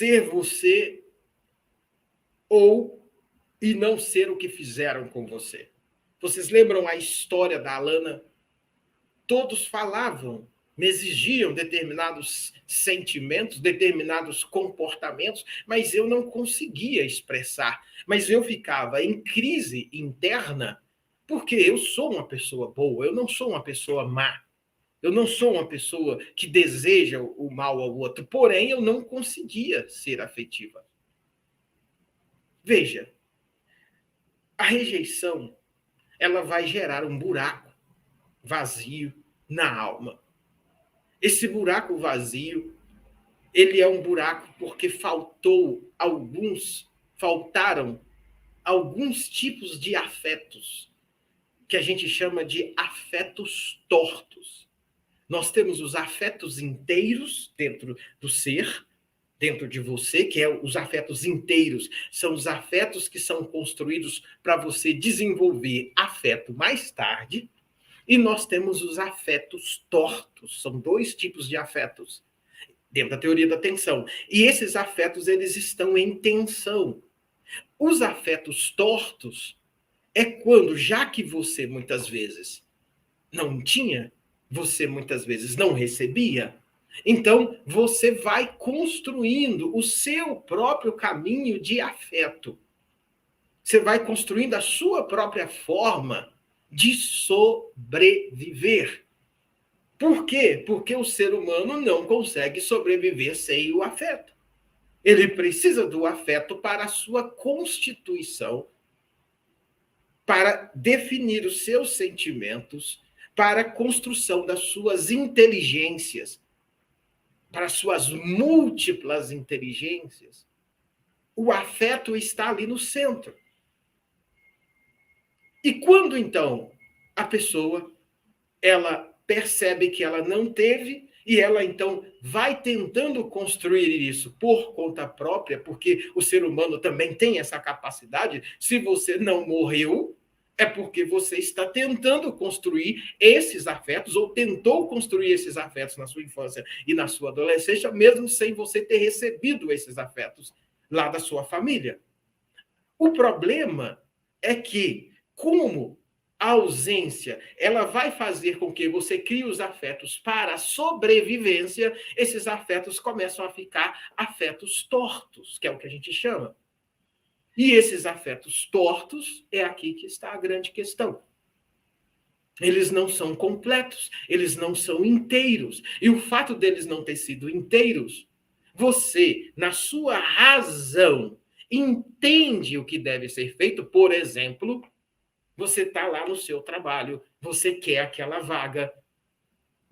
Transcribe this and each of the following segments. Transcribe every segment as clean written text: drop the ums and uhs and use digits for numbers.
ser você e não ser o que fizeram com você. Vocês lembram a história da Alana? Todos falavam, me exigiam determinados sentimentos, determinados comportamentos, mas eu não conseguia expressar. Mas eu ficava em crise interna, porque eu sou uma pessoa boa, eu não sou uma pessoa má. Eu não sou uma pessoa que deseja o mal ao outro, porém eu não conseguia ser afetiva. Veja, a rejeição, ela vai gerar um buraco vazio na alma. Esse buraco vazio, ele é um buraco porque faltaram alguns tipos de afetos, que a gente chama de afetos tortos. Nós temos os afetos inteiros dentro do ser, dentro de você, que é os afetos inteiros, são os afetos que são construídos para você desenvolver afeto mais tarde, e nós temos os afetos tortos, são dois tipos de afetos, dentro da teoria da tensão. E esses afetos, eles estão em tensão. Os afetos tortos é quando, já que você muitas vezes não tinha, você muitas vezes não recebia, então você vai construindo o seu próprio caminho de afeto. Você vai construindo a sua própria forma de sobreviver. Por quê? Porque o ser humano não consegue sobreviver sem o afeto. Ele precisa do afeto para a sua constituição, para definir os seus sentimentos, para a construção das suas inteligências, para as suas múltiplas inteligências. O afeto está ali no centro. E quando, então, a pessoa ela percebe que ela não teve e ela, então, vai tentando construir isso por conta própria, porque o ser humano também tem essa capacidade. Se você não morreu, é porque você está tentando construir esses afetos, ou tentou construir esses afetos na sua infância e na sua adolescência, mesmo sem você ter recebido esses afetos lá da sua família. O problema é que, como a ausência ela vai fazer com que você crie os afetos para a sobrevivência, esses afetos começam a ficar afetos tortos, que é o que a gente chama. E esses afetos tortos é aqui que está a grande questão. Eles não são completos, eles não são inteiros. E o fato deles não ter sido inteiros, você, na sua razão, entende o que deve ser feito. Por exemplo, você está lá no seu trabalho, você quer aquela vaga,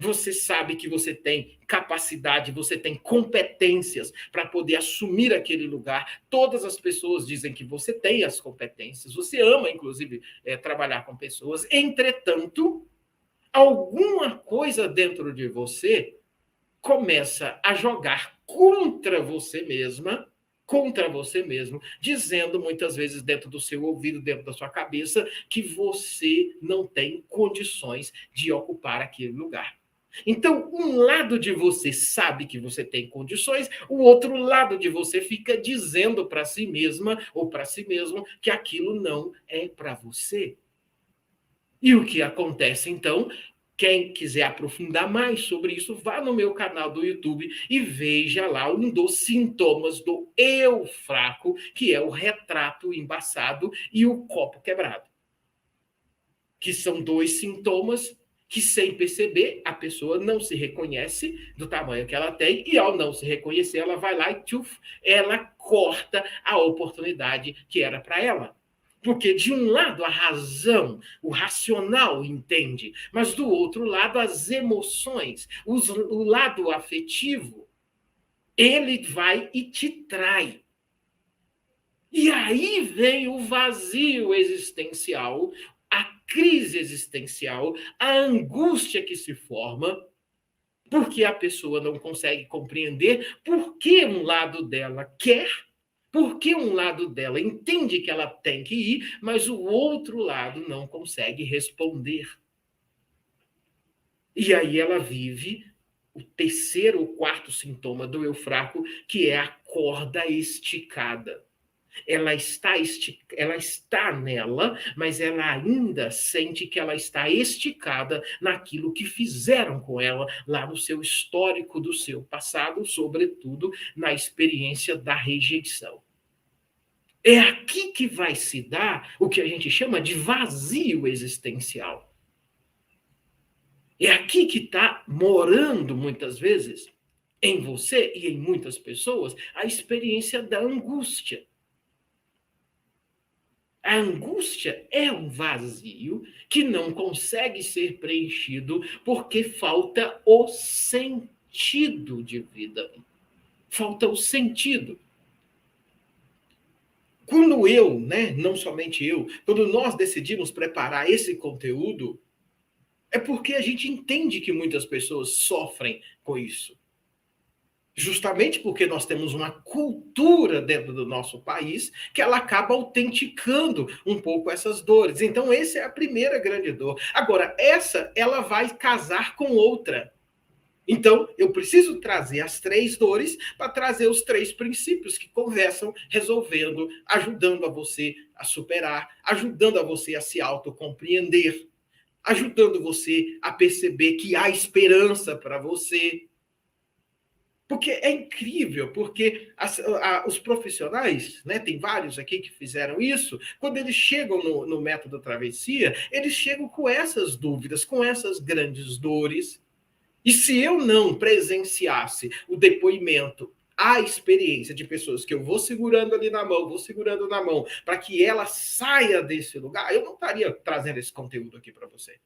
você sabe que você tem capacidade, você tem competências para poder assumir aquele lugar. Todas as pessoas dizem que você tem as competências, você ama, inclusive, trabalhar com pessoas. Entretanto, alguma coisa dentro de você começa a jogar contra você mesmo, dizendo muitas vezes dentro do seu ouvido, dentro da sua cabeça, que você não tem condições de ocupar aquele lugar. Então, um lado de você sabe que você tem condições, o outro lado de você fica dizendo para si mesma ou para si mesmo que aquilo não é para você. E o que acontece, então? Quem quiser aprofundar mais sobre isso, vá no meu canal do YouTube e veja lá um dos sintomas do eu fraco, que é o retrato embaçado e o copo quebrado. Que são dois sintomas que, sem perceber, a pessoa não se reconhece do tamanho que ela tem, e ao não se reconhecer, ela vai lá e ela corta a oportunidade que era para ela. Porque, de um lado, a razão, o racional entende, mas, do outro lado, as emoções, o lado afetivo, ele vai e te trai. E aí vem o vazio existencial, a crise existencial, a angústia que se forma, porque a pessoa não consegue compreender por que um lado dela quer, porque um lado dela entende que ela tem que ir, mas o outro lado não consegue responder. E aí ela vive o terceiro ou quarto sintoma do eu fraco, que é a corda esticada. Ela está nela, mas ela ainda sente que ela está esticada naquilo que fizeram com ela lá no seu histórico do seu passado, sobretudo na experiência da rejeição. É aqui que vai se dar o que a gente chama de vazio existencial. É aqui que está morando, muitas vezes, em você e em muitas pessoas, a experiência da angústia. A angústia é um vazio que não consegue ser preenchido porque falta o sentido de vida. Falta o sentido. Quando eu, né, não somente eu, quando nós decidimos preparar esse conteúdo, é porque a gente entende que muitas pessoas sofrem com isso. Justamente porque nós temos uma cultura dentro do nosso país que ela acaba autenticando um pouco essas dores. Então, essa é a primeira grande dor. Agora, ela vai casar com outra. Então, eu preciso trazer as 3 dores para trazer os 3 princípios que conversam, resolvendo, ajudando a você a superar, ajudando a você a se autocompreender, ajudando você a perceber que há esperança para você. Porque é incrível, porque os profissionais, né, tem vários aqui que fizeram isso, quando eles chegam no método travessia, eles chegam com essas dúvidas, com essas grandes dores. E se eu não presenciasse o depoimento, a experiência de pessoas que eu vou segurando ali na mão, vou segurando na mão, para que ela saia desse lugar, eu não estaria trazendo esse conteúdo aqui para você.